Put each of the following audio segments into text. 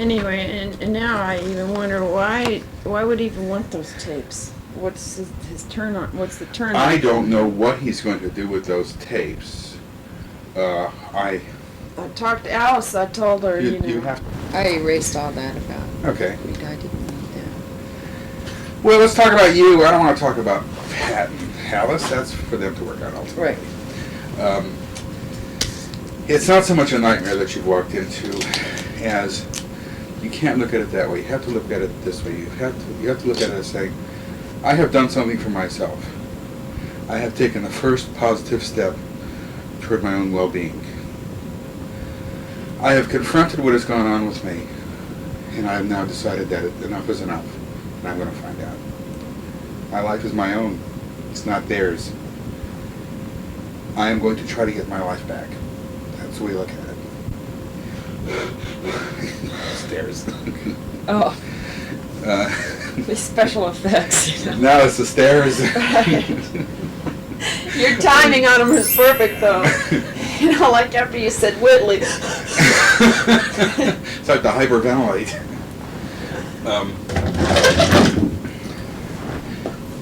Anyway, and now I even wonder why would he even want those tapes? What's his turn on? What's the turn on? I don't know what he's going to do with those tapes. I talked to Alice. I told her, you have. I erased all that about. Okay. I didn't need that. Well, let's talk about you. I don't want to talk about Pat and Alice. That's for them to work out ultimately. right. It's not so much a nightmare that you've walked into as you can't look at it that way. You have to look at it this way. You have to look at it as saying, I have done something for myself. I have taken the first positive step toward my own well-being. I have confronted what has gone on with me, and I have now decided that enough is enough, and I'm going to find out. My life is my own. It's not theirs. I am going to try to get my life back. That's the way we look at it. Stairs. Oh. The special effects. No, it's the stairs. Right. Your timing on them was perfect, though. Like after you said Whitley. It's like the hyperventilate.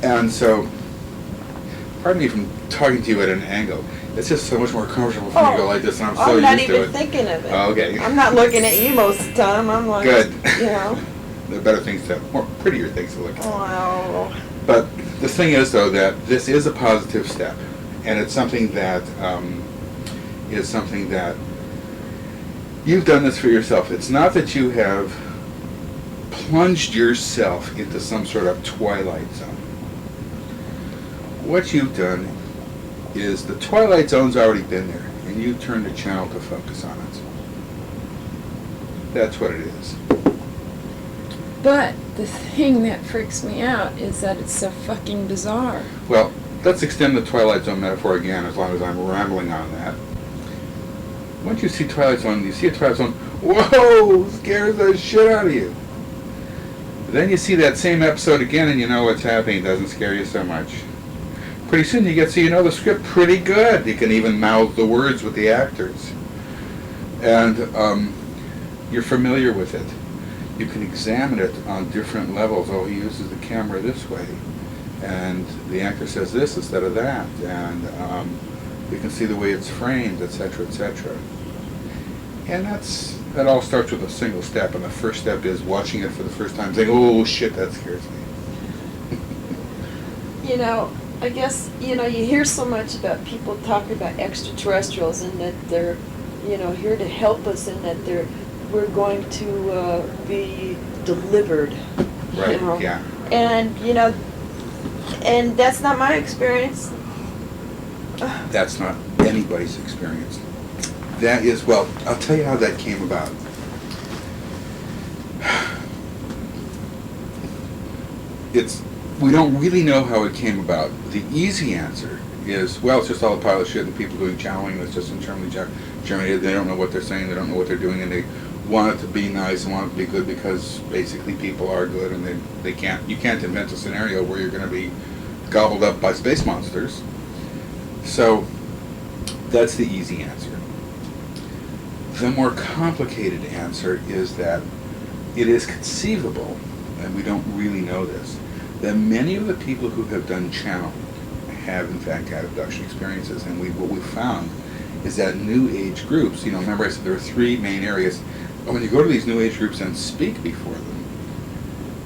And so, pardon me from talking to you at an angle. It's just so much more comfortable for me to go like this, and I'm so not used to even it. thinking of it. Oh, okay. I'm not looking at you most of the time. I'm like, Good. There are better things more prettier things to look at. Wow. But the thing is, though, that this is a positive step, and it's something that you've done this for yourself. It's not that you have plunged yourself into some sort of twilight zone. What you've done is the twilight zone's already been there, and you turned the channel to focus on it. That's what it is. But the thing that freaks me out is that it's so fucking bizarre. Well, let's extend the Twilight Zone metaphor again, as long as I'm rambling on that. Once you see Twilight Zone, you see a Twilight Zone, whoa, scares the shit out of you. Then you see that same episode again and you know what's happening. It doesn't scare you so much. Pretty soon you get so you know the script pretty good. You can even mouth the words with the actors. And you're familiar with it. You can examine it on different levels. Oh, he uses the camera this way, and the actor says this instead of that, and you can see the way it's framed, etc., etc. And that all starts with a single step, and the first step is watching it for the first time, saying, "Oh shit, that scares me." I guess you hear so much about people talking about extraterrestrials and that they're, here to help us and that we're going to be delivered. Right, yeah. And, and that's not my experience. That's not anybody's experience. That is, well, I'll tell you how that came about. We don't really know how it came about. The easy answer is, well, it's just all the pilot shit and people doing channeling that's just internally generated. They don't know what they're saying, they don't know what they're doing, and they want it to be nice and want it to be good because basically people are good, and you can't invent a scenario where you're going to be gobbled up by space monsters. So that's the easy answer. The more complicated answer is that it is conceivable, and we don't really know this, that many of the people who have done channeling have in fact had abduction experiences, and what we found is that New Age groups, remember I said there are three main areas. When you go to these New Age groups and speak before them,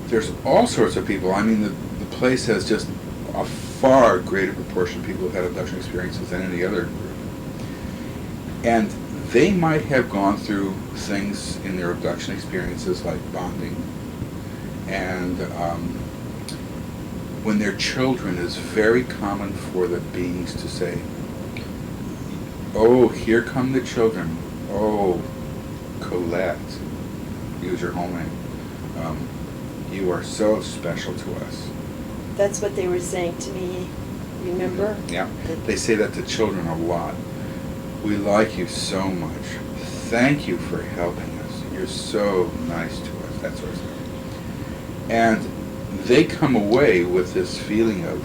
there's all sorts of people. I mean, the place has just a far greater proportion of people who have had abduction experiences than any other group. And they might have gone through things in their abduction experiences like bonding, and when they're children, it's very common for the beings to say, "Oh, here come the children. Oh, Colette, use your whole name. You are so special to us." That's what they were saying to me, remember? Yeah, they say that to children a lot. "We like you so much. Thank you for helping us. You're so nice to us," that sort of stuff. And they come away with this feeling of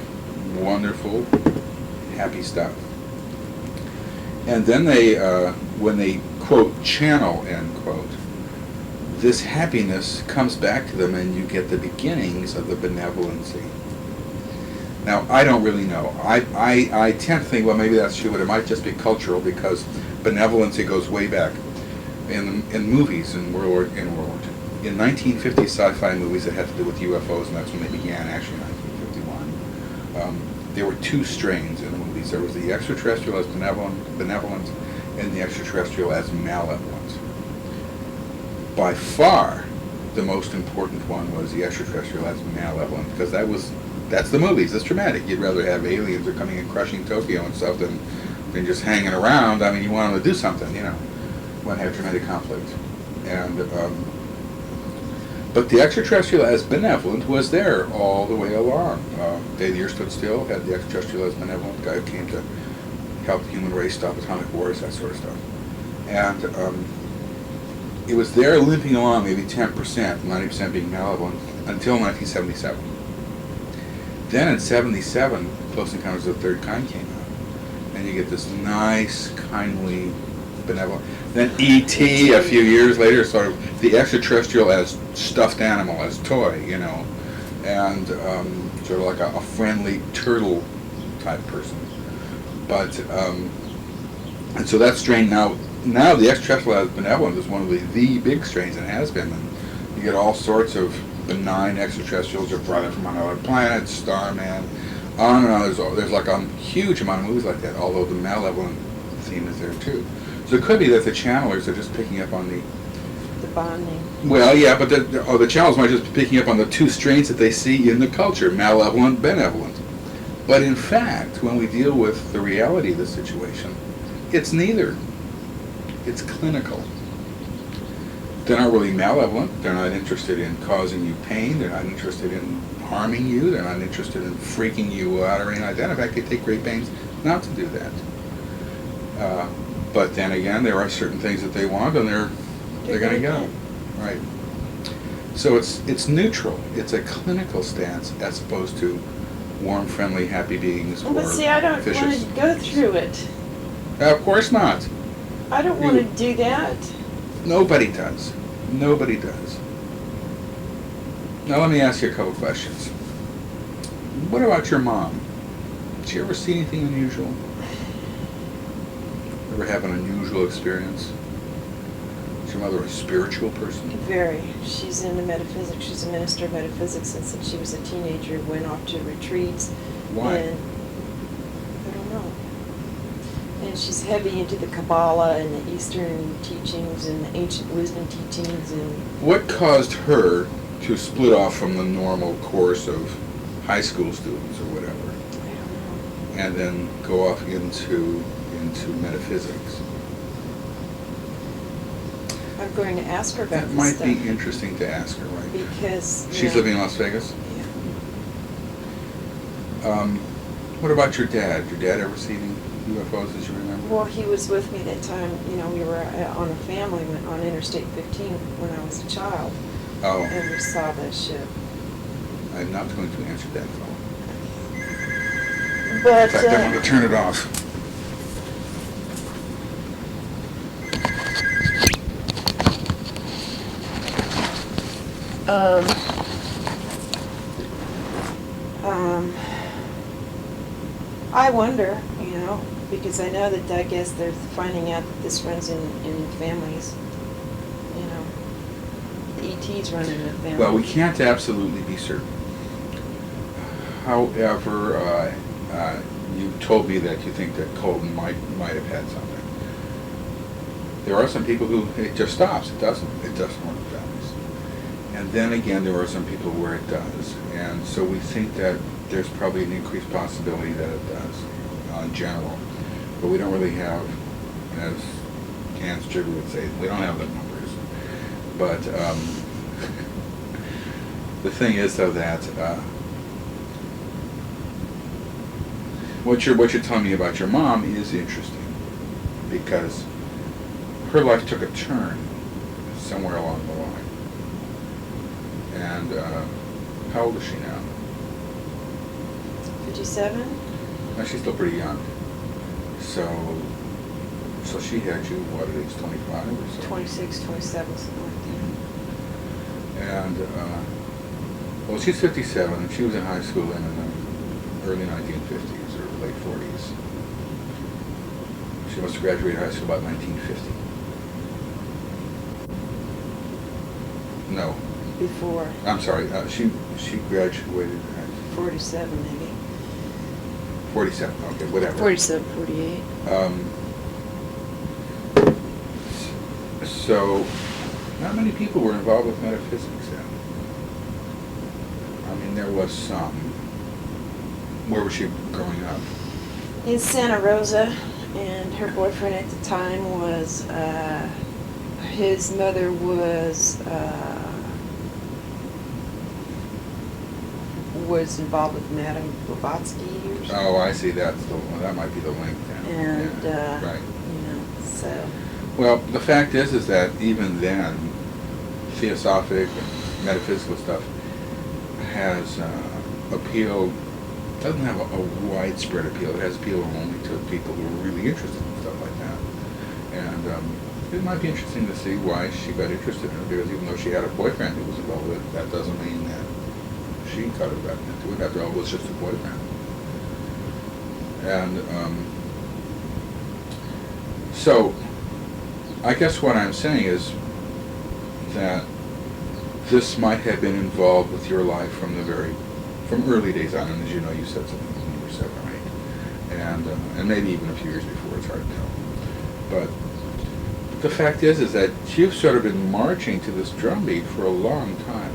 wonderful, happy stuff. And then they, when they, quote, channel, end quote, this happiness comes back to them, and you get the beginnings of the benevolency. Now, I don't really know. I tend to think, well, maybe that's true, but it might just be cultural, because benevolency goes way back in movies in World War II. In 1950 sci-fi movies that had to do with UFOs, and that's when they began, actually, in 1951. There were two strains in the movies. There was the extraterrestrial as benevolent, and the extraterrestrial as malevolent. By far, the most important one was the extraterrestrial as malevolent, because that's the movies. It's dramatic. You'd rather have aliens are coming and crushing Tokyo and stuff than just hanging around. I mean, you want them to do something, you know. You want to have dramatic conflict. And but the extraterrestrial as benevolent was there all the way along. Day the Earth Stood Still had the extraterrestrial as benevolent guy who came to help the human race stop atomic wars, that sort of stuff. And it was there limping along, maybe 10%, 90% being malevolent, until 1977. Then in 77, Close Encounters of the Third Kind came out, and you get this nice, kindly, benevolent. Then E.T. a few years later, sort of the extraterrestrial as stuffed animal, as toy, you know, and sort of like a friendly turtle type person. But and so that strain now the extraterrestrial as benevolent is one of the big strains, and has been. And you get all sorts of benign extraterrestrials are brought in from another planet, Starman, on and on. There's like a huge amount of movies like that, although the malevolent theme is there too. So it could be that the channelers are just picking up on The bonding. well, yeah, but the channelers might just be picking up on the two strains that they see in the culture, malevolent, benevolent. But in fact, when we deal with the reality of the situation, it's neither. It's clinical. They're not really malevolent. They're not interested in causing you pain. They're not interested in harming you. They're not interested in freaking you out or anything like that. In fact, they take great pains not to do that. But then again, there are certain things that they want, and they're going to get them. Right. So it's neutral. It's a clinical stance as opposed to warm, friendly, happy beings or But see, I don't vicious. want to go through it. Of course not. I don't want to do that. Nobody does. Nobody does. Now let me ask you a couple questions. What about your mom? Did she ever see anything unusual? Ever have an unusual experience? Is your mother a spiritual person? Very. She's into metaphysics. She's a minister of metaphysics, and since she was a teenager, went off to retreats. Why? And I don't know. And she's heavy into the Kabbalah and the Eastern teachings and the ancient wisdom teachings. And What caused her to split off from the normal course of high school students or whatever, I don't know. and then go off into metaphysics? I'm going to ask her about That this might stuff. be interesting to ask her, right? Because She's living in Las Vegas? Yeah. What about your dad? Did your dad ever see any UFOs, as you remember? Well, he was with me that time. You know, we were on a family on Interstate 15 when I was a child, Oh, and we saw that ship. I'm not going to answer that phone. But In fact, I'm going to turn it off. I wonder, you know, because I know that I guess they're finding out that this runs in families. You know, the ETs run in the families. Well, we can't absolutely be certain. However, you told me that you think that Colton might have had something. There are some people who it just stops. It doesn't run in families. And then again, there are some people where it does. And so we think that there's probably an increased possibility that it does in general. But we don't really have, as Hans Jigger would say, we don't have the numbers. But the thing is, though, that what you're telling me about your mom is interesting, because her life took a turn somewhere along the line. And how old is she now? 57? No, she's still pretty young. So she had you, what, at age 25 or so? 26, 27, something like And, well, she's 57, and she was in high school in the early 1950s or late 40s. She must have graduated high school about 1950. No, Before I'm sorry. She graduated at 47, maybe. 47. Okay, whatever. 47, 48. So, not many people were involved with metaphysics then. I mean, there was some. Where was she growing up? In Santa Rosa, and her boyfriend at the time was, his mother was involved with Madame Blavatsky or something. Oh, I see. That's the one. That might be the link then. And, Yeah, right. So. Well, the fact is that even then, theosophic and metaphysical stuff has appeal. Doesn't have a widespread appeal. It has appeal only to people who are really interested in stuff like that. And it might be interesting to see why she got interested in it, because even though she had a boyfriend who was involved with it, that doesn't mean that she got into it. After all, it was just a boyfriend. And so, I guess what I'm saying is that this might have been involved with your life from early days on, and as you know, you said something when you were 7 or 8, and maybe even a few years before. It's hard to tell. But the fact is that you've sort of been marching to this drumbeat for a long time,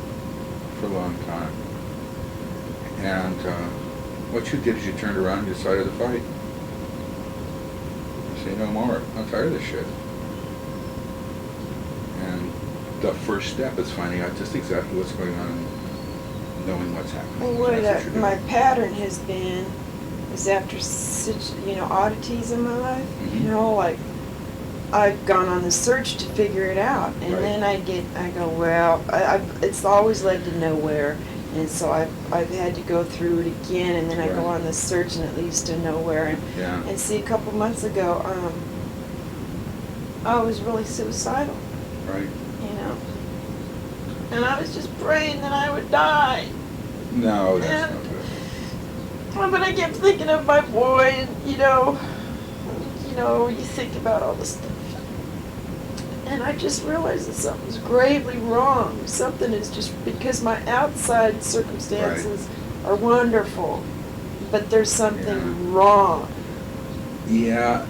and what you did is you turned around and you decided to fight. You say no more. I'm tired of this shit. And the first step is finding out just exactly what's going on and knowing what's happening. Well, That's what you're my doing. pattern has been is after such, oddities in my life, Mhm. like I've gone on the search to figure it out, and Right. then I go, well, it's always led to nowhere, and so I've had to go through it again, and then I go Right. on the search, and it leads to nowhere, Yeah. and see, a couple months ago, I was really suicidal, Right. and I was just praying that I would die. No, that's Yeah. not good. But I kept thinking of my boy, and you think about all this stuff. And I just realized that something's gravely wrong. Something is just, because my outside circumstances are wonderful, but there's something wrong. Yeah,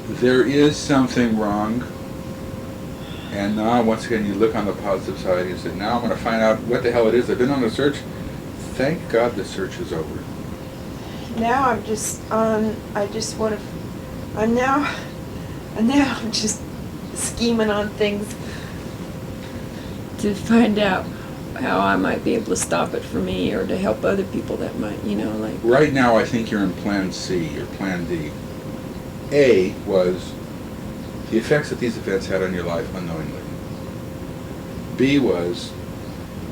there is something wrong. And now, once again, you look on the positive side and you say, now I'm going to find out what the hell it is. I've been on a search. Thank God the search is over. Now I'm just I'm just scheming on things to find out how I might be able to stop it for me, or to help other people that might, Right now, I think you're in Plan C or Plan D. A was the effects that these events had on your life unknowingly. B was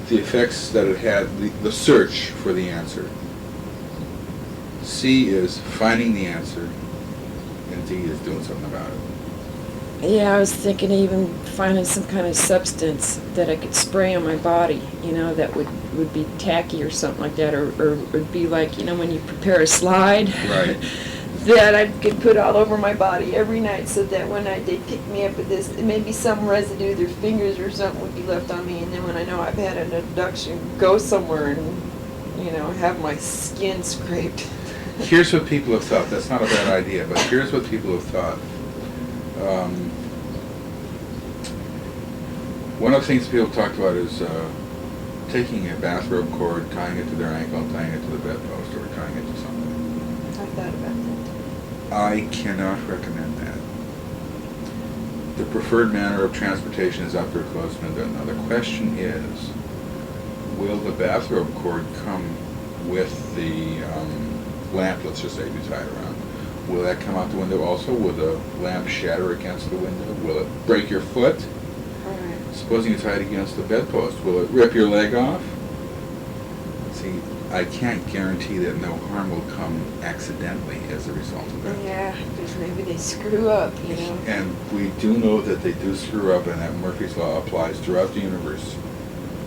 the effects that it had, the search for the answer. C is finding the answer, and D is doing something about it. Yeah, I was thinking of even finding some kind of substance that I could spray on my body, that would be tacky or something like that, or would be like, when you prepare a slide. Right. That I could put all over my body every night, so that when they pick me up with this, maybe some residue, their fingers or something would be left on me, and then when I know I've had an abduction, go somewhere and, have my skin scraped. Here's what people have thought. That's not a bad idea, but here's what people have thought. One of the things people talked about is taking a bathrobe cord, tying it to their ankle, and tying it to the bedpost, or tying it to something. I thought about that. I cannot recommend that. The preferred manner of transportation is up or closed window. Now the question is, will the bathrobe cord come with the lamp, let's just say, if you tie it around? Will that come out the window also? Will the lamp shatter against the window? Will it break your foot? All right. Supposing you tie it against the bedpost, will it rip your leg off? See, I can't guarantee that no harm will come accidentally as a result of that. Yeah, because maybe they screw up, And we do know that they do screw up, and that Murphy's Law applies throughout the universe.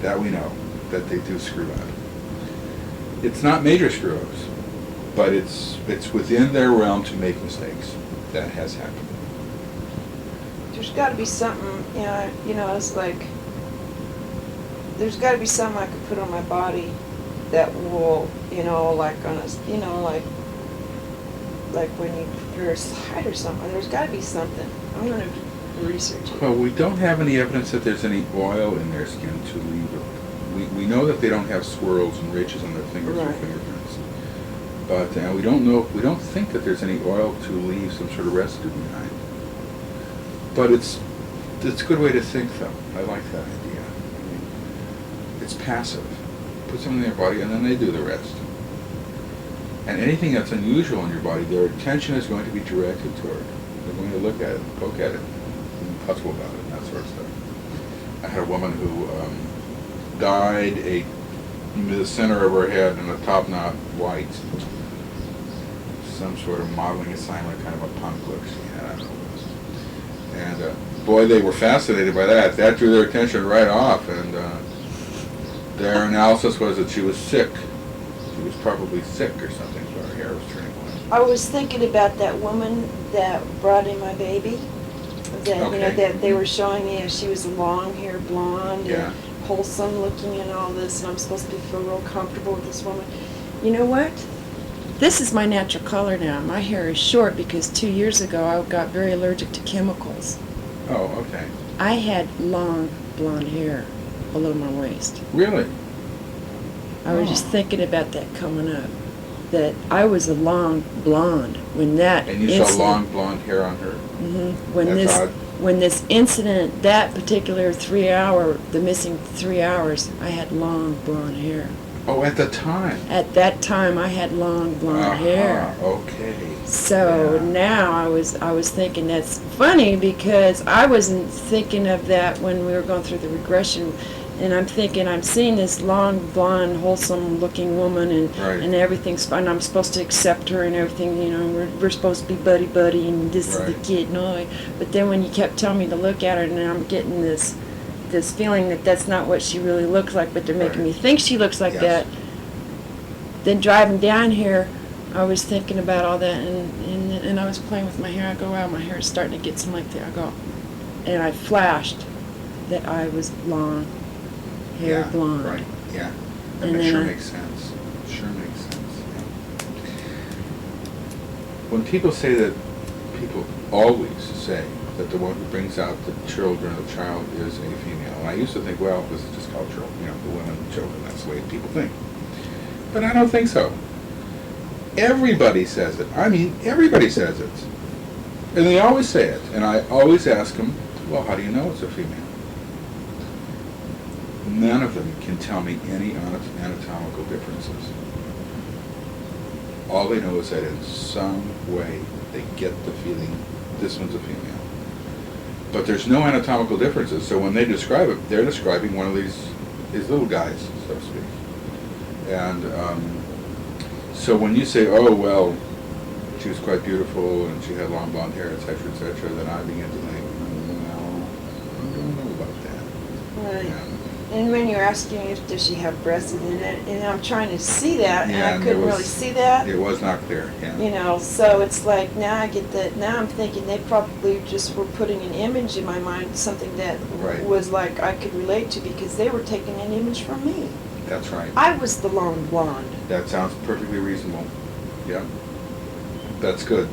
That we know, that they do screw up. It's not major screw-ups, but it's within their realm to make mistakes. That has happened. There's got to be something, it's like, there's got to be something I could put on my body that will, like on a, like when you prepare a slide or something. There's got to be something. I'm going to research it. Well, we don't have any evidence that there's any oil in their skin to leave it. We know that they don't have swirls and ridges on their fingers or Right. fingerprints. But we don't think that there's any oil to leave some sort of residue behind. But it's a good way to think, though. I like that idea. I mean, it's passive. Put something in their body, and then they do the rest. And anything that's unusual in your body, their attention is going to be directed toward. They're going to look at it, poke at it, and puzzle about it, and that sort of stuff. I had a woman who dyed the center of her head in a top knot white. Some sort of modeling assignment, kind of a punk look she had. I don't know what it was. And boy, they were fascinated by that. That drew their attention right off, and their analysis was that she was sick. She was probably sick or something, so her hair was turning white. I was thinking about that woman that brought in my baby. That that they were showing me. She was a long-haired blonde and wholesome looking and all this, and I'm supposed to feel real comfortable with this woman. You know what? This is my natural color now. My hair is short because 2 years ago I got very allergic to chemicals. Oh, okay. I had long blonde hair below my waist. Really? I was just thinking about that coming up. That I was a long blonde when that And you saw long blonde hair on her? Mm-hmm. That's odd. When this incident, that particular the missing 3 hours, I had long blonde hair. Oh, at the time? At that time, I had long blonde hair. Okay. So now I was thinking that's funny because I wasn't thinking of that when we were going through the regression, and I'm thinking I'm seeing this long blonde, wholesome-looking woman, and everything's fine. I'm supposed to accept her and everything. We're supposed to be buddy, and this is the kid and all. But then when you kept telling me to look at her, and I'm getting this feeling that that's not what she really looks like, but they're making me think she looks like that. Then driving down here, I was thinking about all that, and I was playing with my hair. I go, wow, my hair is starting to get some length there. I go, and I flashed that I was long hair blonde. Right. Yeah. That makes sense. Sure makes sense. Yeah. When people say that, people always say that the one who brings out the children, the child, is a female. And I used to think, well, this is just cultural. The women and children, that's the way people think. But I don't think so. Everybody says it. I mean, everybody says it. And they always say it. And I always ask them, well, how do you know it's a female? None of them can tell me any anatomical differences. All they know is that in some way they get the feeling this one's a female. But there's no anatomical differences, so when they describe it, they're describing one of these little guys, so to speak. And so when you say, oh, well, she was quite beautiful and she had long blonde hair, etc., then I begin to think, well, I don't know about that. Right. Yeah. And when you're asking if does she have breasts in it, and I'm trying to see that, and I and couldn't really see that. It was not clear, yeah. So it's like now I get that. Now I'm thinking they probably just were putting an image in my mind, something that was like I could relate to because they were taking an image from me. That's right. I was the long blonde. That sounds perfectly reasonable. Yeah. That's good.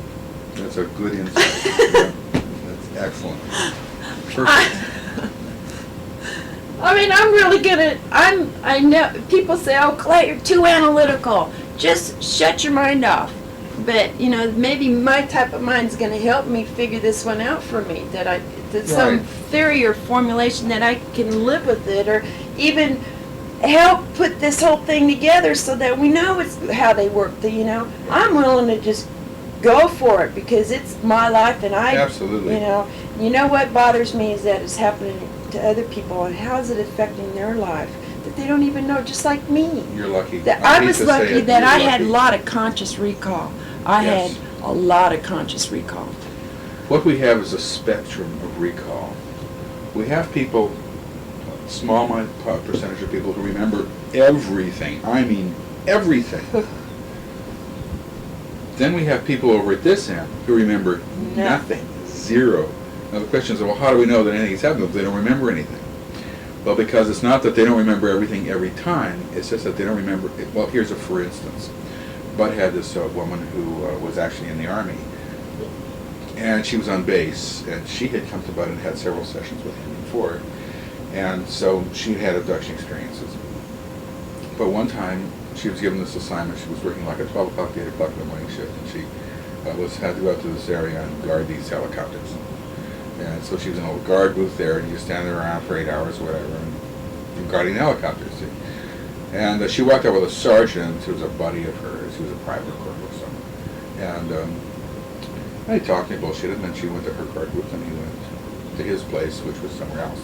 That's a good insight. Yeah. That's excellent. Perfect. I mean, I'm really good at, I know, people say, oh, Colette, you're too analytical. Just shut your mind off. But, maybe my type of mind's going to help me figure this one out for me, that some theory or formulation that I can live with it, or even help put this whole thing together so that we know it's how they work. I'm willing to just go for it because it's my life, and Absolutely. You know what bothers me is that it's happening to other people, and how is it affecting their life that they don't even know, just like me. You're lucky. I was lucky that I had a lot of conscious recall. I had a lot of conscious recall. What we have is a spectrum of recall. We have people, small percentage of people who remember everything. I mean everything. Then we have people over at this end who remember nothing, zero. Now the question is, well, how do we know that anything's happened if they don't remember anything? Well, because it's not that they don't remember everything every time, it's just that they don't remember it. Well, here's a for instance. Bud had this woman who was actually in the Army, and she was on base, and she had come to Bud and had several sessions with him before, and so she had abduction experiences. But one time, she was given this assignment. She was working like a 12 o'clock to 8 o'clock in the morning shift, and she had to go out to this area and guard these helicopters. And so she was in a little guard booth there, and you stand there around for 8 hours or whatever, and guarding the helicopters. See? And she walked out with a sergeant who was a buddy of hers. He was a private corporal or something. And they talked and bullshit, and then she went to her guard booth, and he went to his place, which was somewhere else.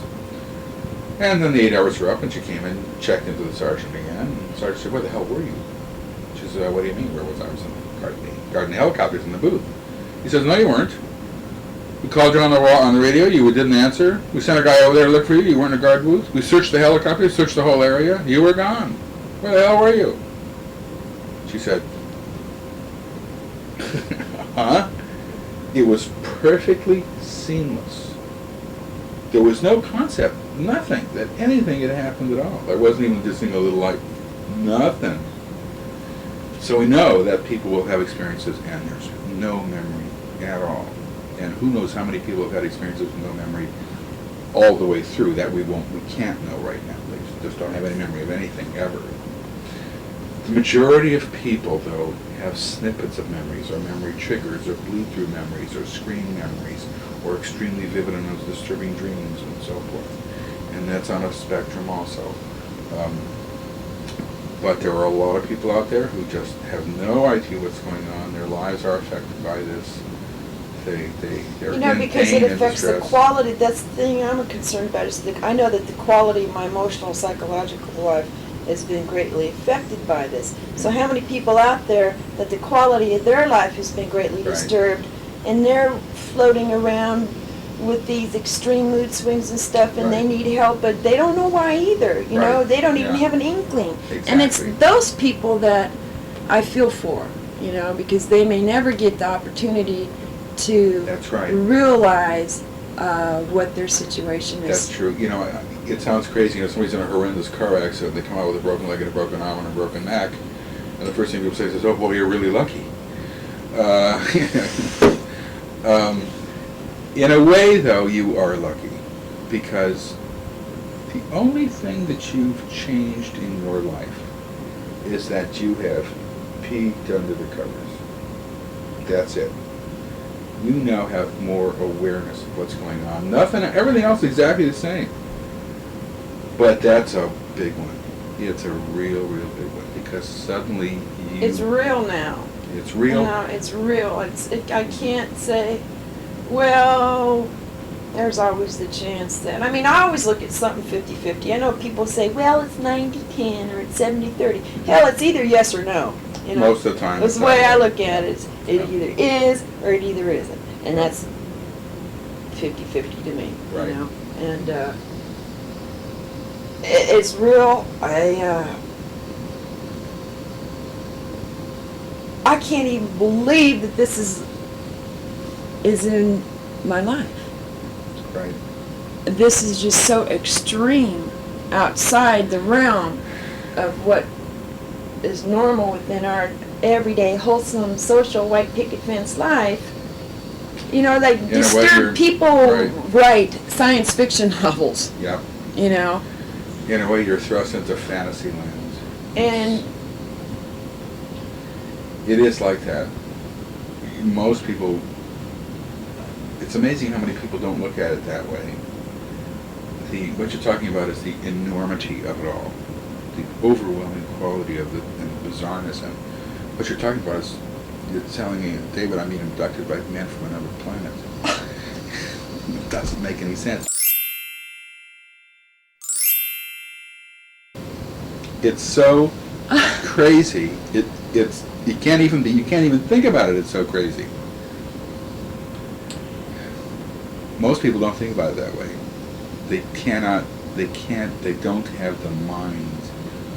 And then the 8 hours were up, and she came in, checked into the sergeant again, and the sergeant said, "Where the hell were you?" She said, "What do you mean, where was I? I was guarding the helicopters in the booth." He says, "No, you weren't. We called you on the radio, you didn't answer. We sent a guy over there to look for you, you weren't in a guard booth. We searched the helicopter, searched the whole area, you were gone. Where the hell were you?" She said, "Huh?" It was perfectly seamless. There was no concept, nothing, that anything had happened at all. There wasn't even just a little light, nothing. So we know that people will have experiences and there's no memory at all. And who knows how many people have had experiences with no memory all the way through. That we can't know right now. They just don't have any memory of anything ever. The majority of people, though, have snippets of memories, or memory triggers, or bleed-through memories, or screen memories, or extremely vivid and disturbing dreams, and so forth. And that's on a spectrum also. But there are a lot of people out there who just have no idea what's going on. Their lives are affected by this. They're in because pain it affects and the distress. quality. That's the thing I'm concerned about. I know that the quality of my emotional, psychological life has been greatly affected by this. So how many people out there that the quality of their life has been greatly Right. disturbed, and they're floating around with these extreme mood swings and stuff, and they Right. need help, but they don't know why either. You know, Right. they don't even Yeah. have an inkling. Exactly. And it's those people that I feel for, because they may never get the opportunity to That's right. realize what their situation is. That's true. It sounds crazy. Somebody's in a horrendous car accident. They come out with a broken leg and a broken arm and a broken neck, and the first thing people say is, "Oh boy, you're really lucky." In a way, though, you are lucky, because the only thing that you've changed in your life is that you have peeked under the covers. That's it. You now have more awareness of what's going on. Everything else is exactly the same. But that's a big one. It's a real, real big one, because suddenly It's real now. It's real. It's real. I can't say, well, there's always the chance that, I always look at something 50-50. I know people say, well, it's 90-10 or it's 70-30. Hell, it's either yes or no. Most of the time. That's the way I look at it. It either is or it either isn't. And that's 50-50 to me. Right. And it's real. I can't even believe that this is in my life. Right. This is just so extreme outside the realm of what is normal within our everyday, wholesome, social, white picket fence life. Like In a way, you're- disturbed people right. write science fiction novels. Yep. In In a way, you're thrust into fantasy land. And It is like that. Most people, it's amazing how many people don't look at it that way. What you're talking about is the enormity of it all, the overwhelming quality of it and the bizarreness. And what you're talking about is, you're telling me, David, I'm being abducted by men from another planet. It doesn't make any sense. It's so crazy. It's you can't even think about it. It's so crazy. Most people don't think about it that way. They cannot they don't have the mind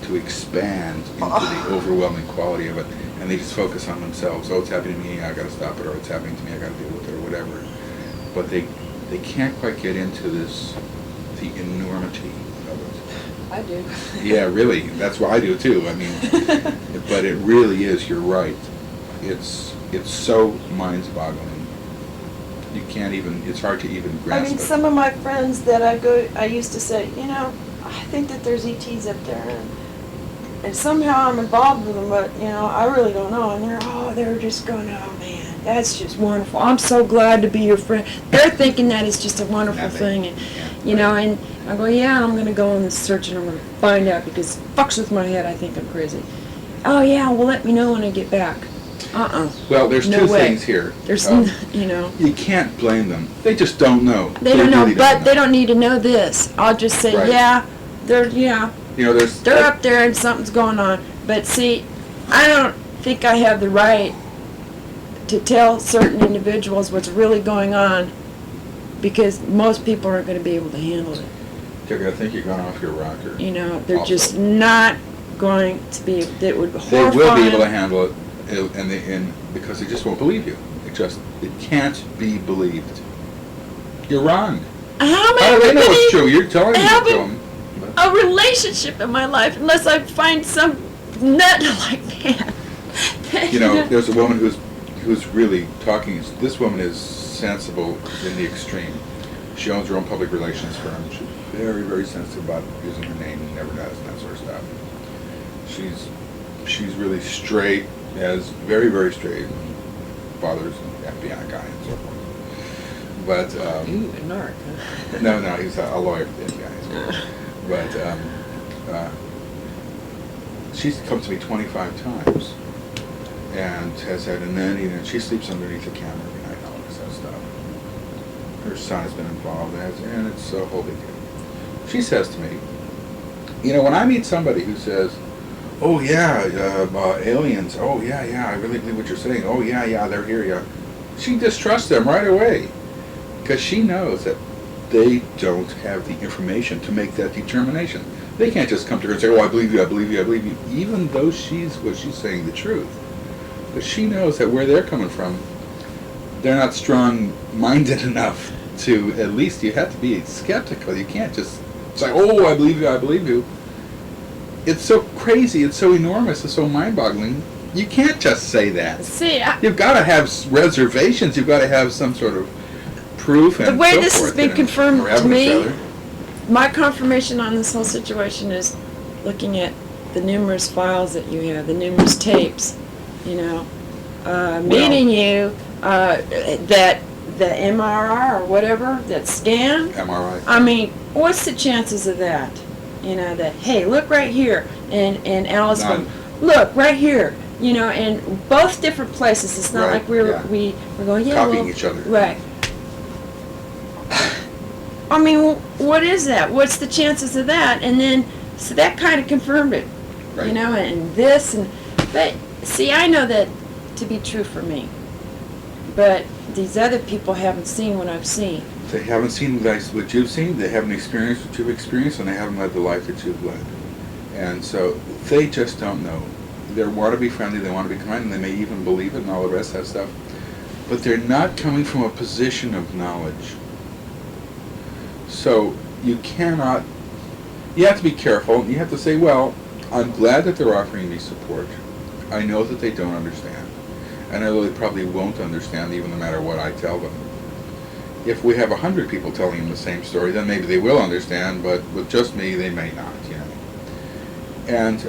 to expand into the overwhelming quality of it, and they just focus on themselves. Oh, it's happening to me, I gotta stop it, or it's happening to me, I gotta deal with it, or whatever. But they can't quite get into the enormity of it. I do. Yeah, really, that's what I do too. I mean, but it really is, you're right. It's so mind-boggling. You can't even, it's hard to even grasp I mean, it. some of my friends that I used to say, I think that there's ETs up there, and somehow I'm involved with them, but, I really don't know. And they're just going, oh man, that's just wonderful. I'm so glad to be your friend. They're thinking that it's just a wonderful thing, and, and I go, yeah, I'm going to go and search and I'm going to find out because it fucks with my head. I think I'm crazy. Oh yeah, well let me know when I get back. Well, there's No two way. things here. There's, You can't blame them. They just don't know. They don't know, really but they don't need to know this. I'll just say, Right. yeah, they're They're up there and something's going on. But see, I don't think I have the right to tell certain individuals what's really going on because most people aren't going to be able to handle it. I think you're going off your rocker. They're Also. just not going to be. That would They horrify will be able to them. handle it, and because they just won't believe you. It can't be believed. You're wrong. How am I How do they know it's true? going You're telling to them have it's true. a relationship in my life unless I find some nut like that? There's a woman who's really talking. This woman is sensible in the extreme. She owns her own public relations firm. She's very, very sensitive about using her name and never does and that sort of stuff. She's really straight, very, very straight. Father's an FBI guy and so forth. But Ooh, a narc, huh? no, he's a lawyer for the FBI. But she's come to me 25 times and has had, and then she sleeps underneath the camera every night and all this other stuff. Her son has been involved, and it's a whole big deal. She says to me, when I meet somebody who says, oh yeah, aliens, oh yeah, I really believe what you're saying, oh yeah, they're here, yeah. She distrusts them right away because she knows that they don't have the information to make that determination. They can't just come to her and say, oh, I believe you, even though she's saying the truth. But she knows that where they're coming from, they're not strong-minded enough to, at least you have to be skeptical. You can't just say, oh, I believe you. It's so crazy, it's so enormous, it's so mind-boggling. You can't just say that. See, You've got to have reservations, you've got to have some sort of proof and the way so this forth, has been or confirmed to evidence, me, rather. my confirmation on this whole situation is looking at the numerous files that you have, the numerous tapes, meeting you, that the MRI or whatever, that scan. MRI. I mean, what's the chances of that? That, hey, look right here, and Alice None. going, look right here, in both different places. It's not Right, like we're going, yeah, Copying each other. right. I mean, what is that? What's the chances of that? And then, so that kind of confirmed it, Right. and this, but see, I know that to be true for me, but these other people haven't seen what I've seen. They haven't seen what you've seen, they haven't experienced what you've experienced, and they haven't led the life that you've led. And so they just don't know. They want to be friendly, they want to be kind, and they may even believe it and all the rest of that stuff. But they're not coming from a position of knowledge. So you have to be careful, and you have to say, well, I'm glad that they're offering me support. I know that they don't understand. And I know they probably won't understand even no matter what I tell them. If we have 100 people telling them the same story, then maybe they will understand, but with just me, they may not, And,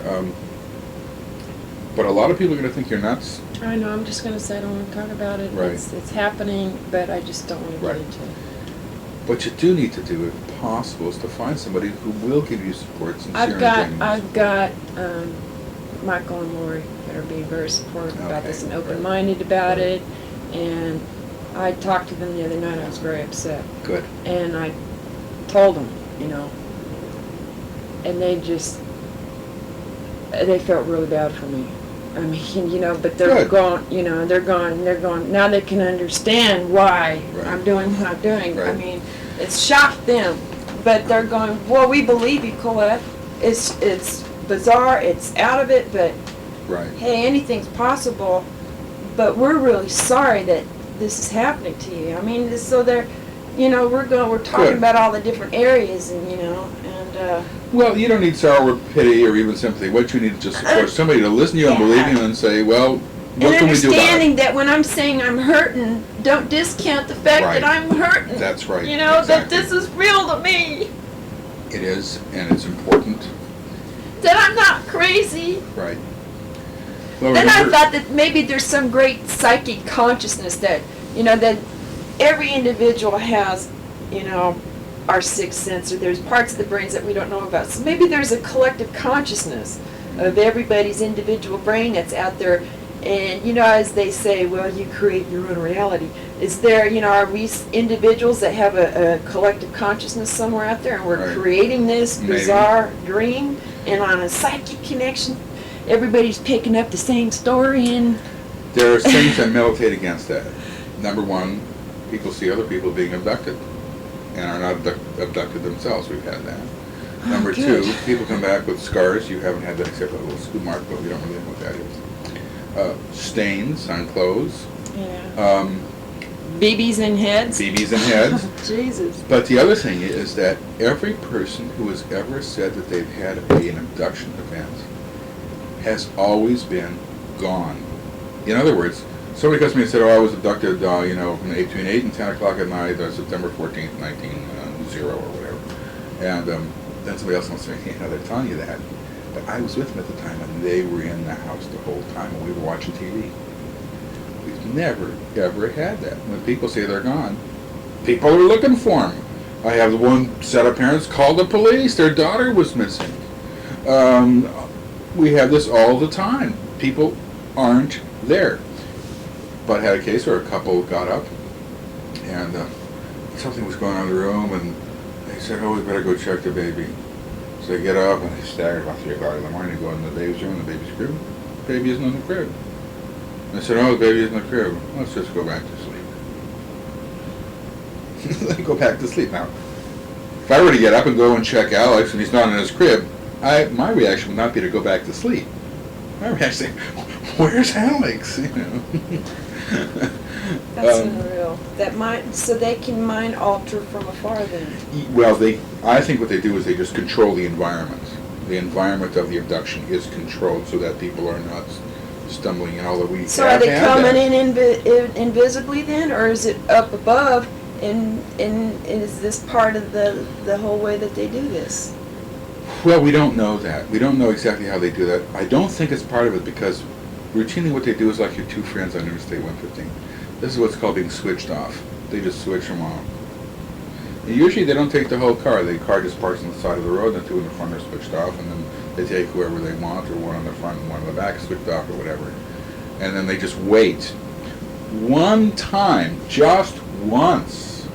but a lot of people are going to think you're nuts. I know, I'm just going to say I don't want to talk about it. Right. It's happening, but I just don't want to get Right. into it. What you do need to do, if possible, is to find somebody who will give you support, sincere I've and got genuine. Michael and Lori that are being very supportive about Okay, this and right. open-minded about Right. it. And I talked to them the other night. I was very upset, Good. and I told them, and they felt really bad for me. I mean, but they're Good. going, they're going. Now they can understand why Right. I'm doing what I'm doing. I Right. mean, it's shocked them, but they're going, well, we believe you, Colette. It's bizarre, it's out of it, but Right. hey, anything's possible. But we're really sorry that this is happening to you. I mean, so they're, we're talking Good. about all the different areas, and Well, you don't need sorrow or pity or even sympathy. What you need is just support somebody to listen to you and believe you and say, well, what and can we do about understanding it? that when I'm saying I'm hurting, don't discount the fact Right. that I'm hurting. That's right. That Exactly. this is real to me. It is, and it's important. That I'm not crazy. Right. Well, And I remember- thought that maybe there's some great psychic consciousness that, that every individual has, our sixth sense, or there's parts of the brains that we don't know about. So maybe there's a collective consciousness of everybody's individual brain that's out there. And, as they say, well, you create your own reality. Is there, are we individuals that have a collective consciousness somewhere out there, and we're Right. creating this Maybe. bizarre dream, and on a psychic connection, everybody's picking up the same story, and There are things that militate against that. Number one, people see other people being abducted and are not abducted themselves. We've had that. Number good. two, people come back with scars. You haven't had that except a little scoop mark, but we don't really know what that is. Stains on clothes, BBs in heads. BBs in heads. Jesus. But the other thing is that every person who has ever said that they've had an abduction event has always been gone. In other words, somebody comes to me and said, I was abducted, from between 8 and 10 o'clock at night, September 14th, 1900 or whatever. And then somebody else wants to say, they're telling you that. But I was with them at the time, and they were in the house the whole time, and we were watching TV. We've never, ever had that. When people say they're gone, people are looking for them. I have the one set of parents called the police. Their daughter was missing. We have this all the time. People aren't there. But I had a case where a couple got up, and something was going on in the room, and they said, we better go check the baby. So they get up, and they stagger about 3 o'clock in the morning. They go in the baby's room, the baby's crib. The baby isn't in the crib. And they said, the baby isn't in the crib. Let's just go back to sleep. They go back to sleep. Now, if I were to get up and go and check Alex, and he's not in his crib, my reaction would not be to go back to sleep. My reaction would say, where's Alex? That's unreal. So they can mind alter from afar then. Well, I think what they do is they just control the environment. The environment of the abduction is controlled so that people are not stumbling in, although we So have are they had coming that. in invisibly then, or is it up above, and is this part of the whole way that they do this? Well, we don't know that. We don't know exactly how they do that. I don't think it's part of it because routinely what they do is like your two friends on Interstate 115. This is what's called being switched off. They just switch them off. And usually they don't take the whole car. The car just parks on the side of the road, and the two in the front are switched off, and then they take whoever they want, or one on the front and one on the back switched off, or whatever. And then they just wait. One time, just once,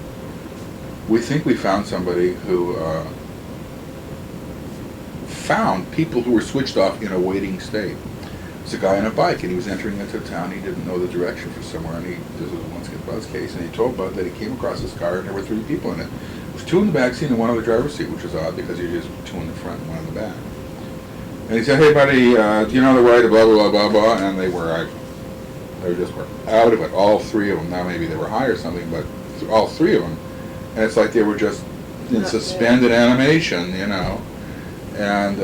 we think we found somebody who found people who were switched off in a waiting state. It's a guy on a bike, and he was entering into town. He didn't know the direction for somewhere, and this was a once-get Buzz case, and he told Bud that he came across this car, and there were 3 people in it. There was 2 in the back seat and 1 on the driver's seat, which was odd because usually there's 2 in the front and 1 in the back. And he said, hey, buddy, do you know the way to blah, blah, blah, blah, blah? And they just were out of it, all 3 of them. Now maybe they were high or something, but all 3 of them. And it's like they were just in suspended animation, And,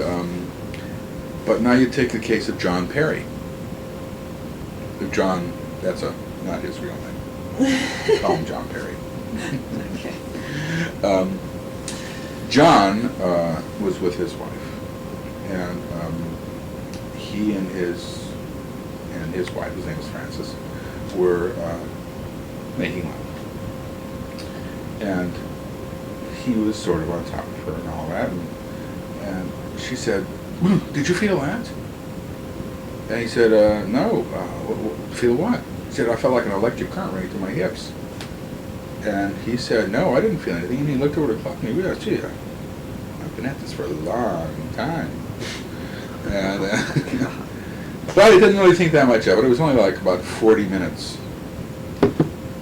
but now you take the case of John Perry. John, that's not his real name. Call him John Perry. Okay. John was with his wife, and he and his wife, his name was Frances, were making love, and he was sort of on top of her and all that, and she said, did you feel that? And he said, no. Feel what? He said, I felt like an electric current running through my hips. And he said, no, I didn't feel anything. And he looked over the clock and he realized, gee, I've been at this for a long time. And, but he didn't really think that much of it. It was only like about 40 minutes,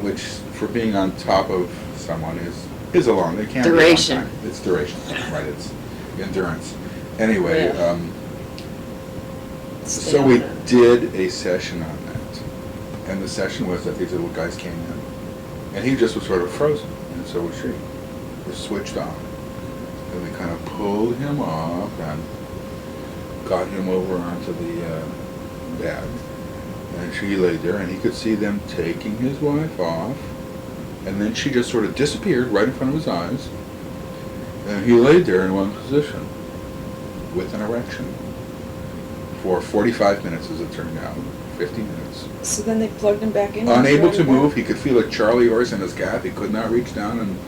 which for being on top of someone is is a long. It can Duration. be a long time. It's duration, right? It's endurance. Anyway, Yeah. so we did a session on that, and the session was that these little guys came in, and he just was sort of frozen, and so was she. We're switched on, and we kind of pulled him off and got him over onto the bed, and she lay there, and he could see them taking his wife off, and then she just sort of disappeared right in front of his eyes, and he laid there in one position with an erection for 45 minutes, as it turned out, 50 minutes. So then they plugged him back in? Unable to move, he could feel a Charlie horse in his calf, he could not reach down, and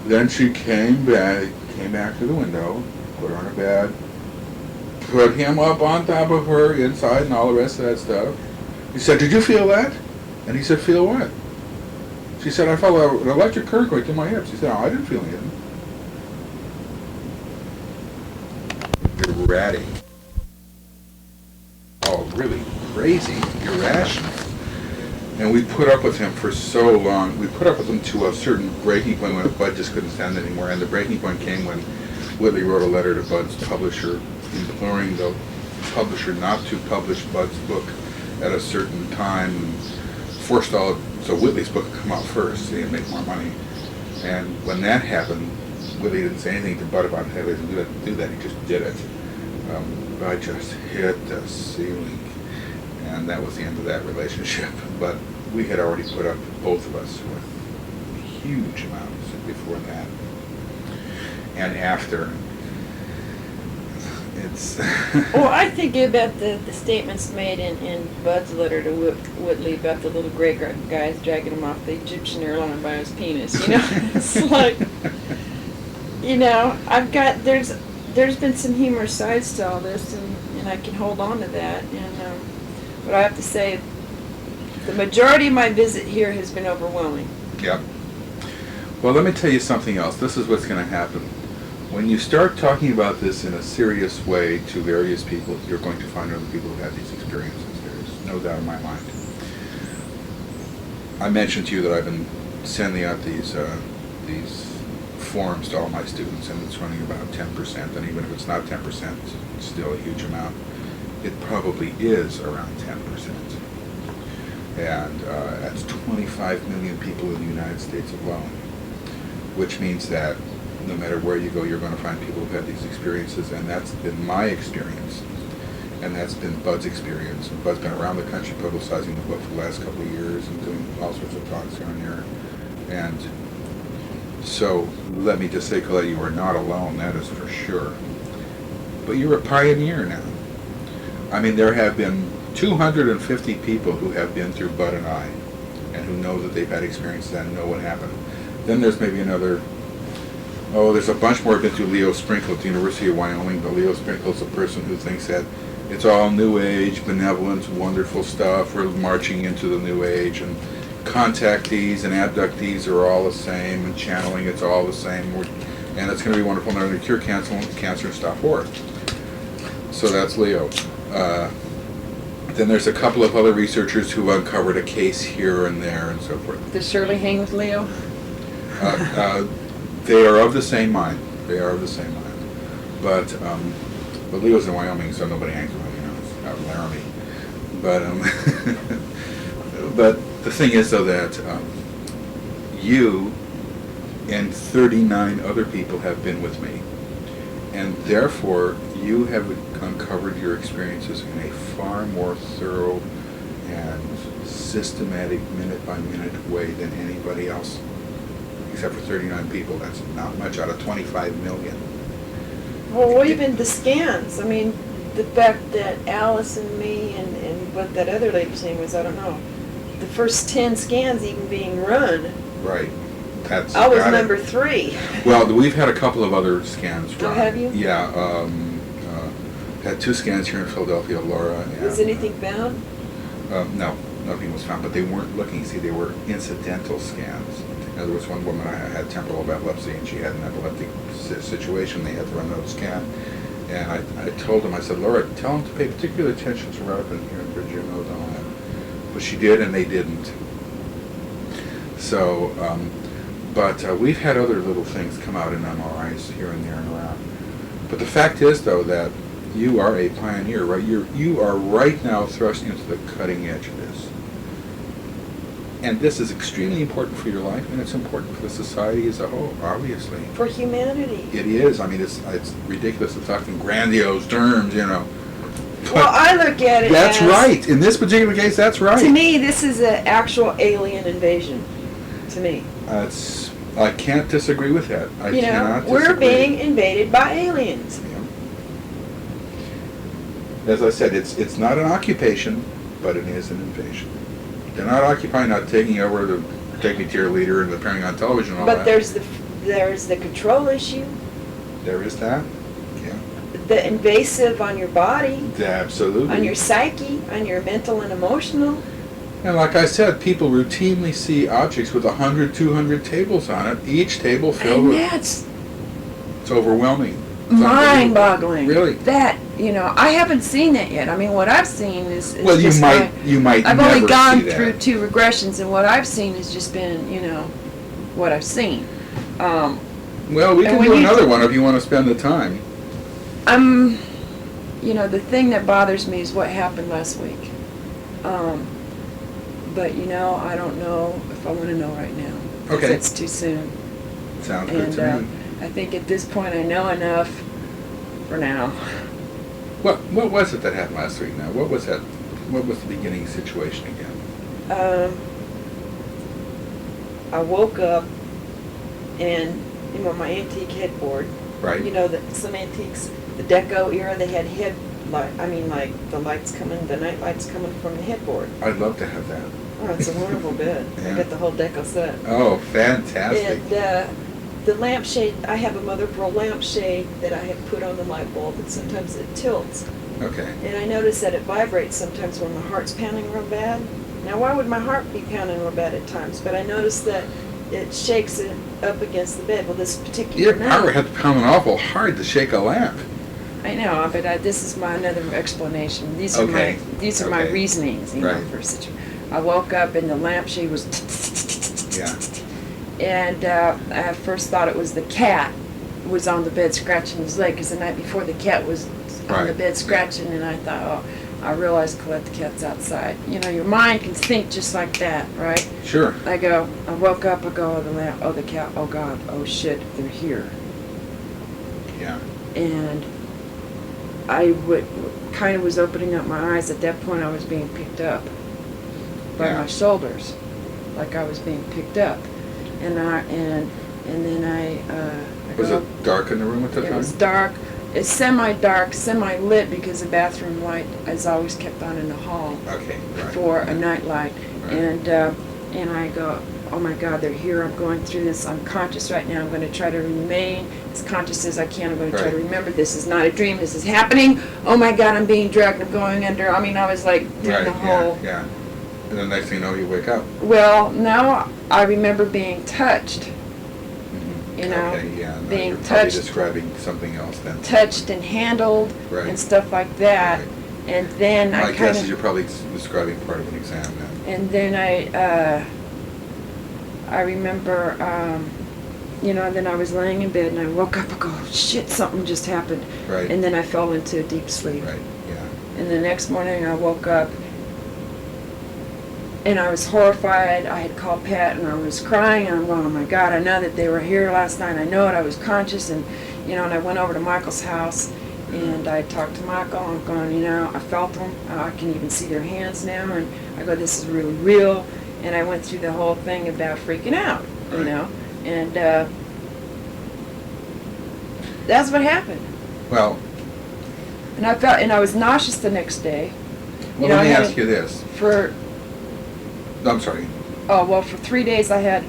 then she came back to the window, put her on her bed, put him up on top of her inside and all the rest of that stuff. He said, "Did you feel that?" And he said, "Feel what?" She said, "I felt an electric current going through my hips." He said, "Oh, I didn't feel anything." Erratic. Oh, really crazy, irrational. And we put up with him for so long. We put up with him to a certain breaking point when Bud just couldn't stand it anymore. And the breaking point came when Whitley wrote a letter to Bud's publisher imploring the publisher not to publish Bud's book at a certain time, and forced all so Whitley's book would come out first so he'd make more money. And when that happened, Whitley didn't say anything to Bud about having to do that. He just did it. Bud just hit the ceiling, and that was the end of that relationship. But we had already put up, both of us, with huge amounts before that and after. It's Well, I think about the statements made in Bud's letter to Whitley about the little gray guys dragging him off the Egyptian airline by his penis. You know, it's like, you know, there's been some humorous sides to all this, and I can hold on to that. And but I have to say, the majority of my visit here has been overwhelming. Yep. Well, let me tell you something else. This is what's going to happen. When you start talking about this in a serious way to various people, you're going to find other people who have these experiences. There's no doubt in my mind. I mentioned to you that I've been sending out these forms to all my students, and it's running about 10%. And even if it's not 10%, it's still a huge amount. It probably is around 10%. And that's 25 million people in the United States alone, which means that no matter where you go, you're going to find people who've had these experiences, and that's been my experience, and that's been Bud's experience. And Bud's been around the country publicizing the book for the last couple of years and doing all sorts of talks here and there. And so let me just say, Colette, you are not alone, that is for sure. But you're a pioneer now. I mean, there have been 250 people who have been through Bud and I, and who know that they've had experiences and know what happened. Then there's maybe another, there's a bunch more who've been through Leo Sprinkle at the University of Wyoming, but Leo Sprinkle's a person who thinks that it's all New Age, benevolence, wonderful stuff, we're marching into the New Age, and contactees and abductees are all the same, and channeling, it's all the same, and it's going to be wonderful, and they're going to cure cancer and stop war. So that's Leo. Then there's a couple of other researchers who uncovered a case here and there and so forth. Does Shirley hang with Leo? They are of the same mind. They are of the same mind. But Leo's in Wyoming, so nobody hangs with him, it's out in Laramie. But but the thing is, though, that you and 39 other people have been with me, and therefore you have uncovered your experiences in a far more thorough and systematic, minute-by-minute way than anybody else, except for 39 people. That's not much out of 25 million. Well, even the scans. I mean, the fact that Alice and me and what that other lady's name was, I don't know. The first 10 scans even being run. Right. That's I was number 3. Well, we've had a couple of other scans run. Oh, have you? Yeah. Had 2 scans here in Philadelphia, Laura. Was anything found? No, nothing was found, but they weren't looking. See, they were incidental scans. There was one woman I had temporal epilepsy, and she had an epileptic situation. They had to run another scan. And I told them, I said, Laura, tell them to pay particular attention to what happened here in Virginia and all that. But she did, and they didn't. So, But we've had other little things come out in MRIs here and there and around. But the fact is, though, that you are a pioneer, right? You are right now thrust into the cutting edge of this. And this is extremely important for your life, and it's important for the society as a whole, obviously. For humanity. It is. I mean, it's ridiculous to talk in grandiose terms, you know. Well, I look at it That's as, right. In this particular case, that's right. to me, this is an actual alien invasion. To me. I can't disagree with that. I You know, cannot we're disagree. being invaded by aliens. Yeah. As I said, it's not an occupation, but it is an invasion. They're not occupying, not taking over to take me to your leader and appearing on television and all But that. there's the control issue, There is that. Yeah. the invasive on your body, Absolutely. on your psyche, on your mental and emotional. And like I said, people routinely see objects with 100, 200 tables on it. Each table filled And with. that's It's overwhelming. It's unbelievable. mind-boggling. Really? That, I haven't seen that yet. I mean, what I've seen is Well, you just might I've never only gone see that. through 2 regressions, and what I've seen has just been, what I've seen. Well, we and can when do you- another one if you want to spend the time. The thing that bothers me is what happened last week. But, I don't know if I want to know right now. 'Cause Okay. it's too soon. Sounds good And to me. I think at this point I know enough for now. What was it that happened last week now? What was that? What was the beginning situation again? I woke up and, my antique headboard. Right. That some antiques, the deco era, they had like the lights coming, the night lights coming from the headboard. I'd love to have that. Oh, it's a wonderful bed. Yeah. I got the whole deco set. Oh, fantastic. And the lampshade, I have a mother of pearl lampshade that I have put on the light bulb, and sometimes it tilts. Okay. And I notice that it vibrates sometimes when my heart's pounding real bad. Now, why would my heart be pounding real bad at times? But I notice that it shakes it up against the bed. Well, this particular Your night. power had to pound an awful hard to shake a lamp. I know, but this is my another explanation. These are Okay. my Okay. reasonings, Right. for a situation. I woke up and the lampshade was. Yeah. And I first thought it was the cat was on the bed scratching his leg, because the night before the cat was on the Right. bed scratching, and I thought, I realized, Colette, the cat's outside. Your mind can think just like that, right? Sure. I woke up, oh, the lamp, oh, the cat, oh, God, oh, shit, they're here. Yeah. And I kind of was opening up my eyes. At that point, I was being picked up by Yeah. my shoulders, like I was being picked up. And then I Was it dark in the room at the It time? was dark. It's semi-dark, semi-lit, because the bathroom light is always kept on in the hall Okay. Right. for a right. night light. Right. And I go, oh my God, they're here. I'm going through this. I'm conscious right now. I'm going to try to remain as conscious as I can. I'm going to try to Right. remember this is not a dream. This is happening. Oh my God, I'm being dragged. I'm going under. I mean, I was like doing Right. the whole. Yeah. Yeah. And the next thing you know, you wake up. Well, now I remember being touched. Okay. Yeah. No, being you're probably touched. describing something else then. Touched and handled Right. and stuff like that. Right. And then My I kind guess is of. you're probably describing part of an exam then. And then I remember, then I was laying in bed and I woke up. I go, oh, shit, something just happened. Right. And then I fell into a deep sleep. Right. Yeah. And the next morning I woke up and I was horrified. I had called Pat and I was crying and I'm going, oh my God, I know that they were here last night. I know it. I was conscious, and and I went over to Michael's house and I talked to Michael. I'm going, I felt them. I can even see their hands now. And I go, this is really real. And I went through the whole thing about freaking out, Right. And that's what happened. Well, And I was nauseous the next day. well I let me had ask you this. For I'm sorry. Oh, well, for 3 days I had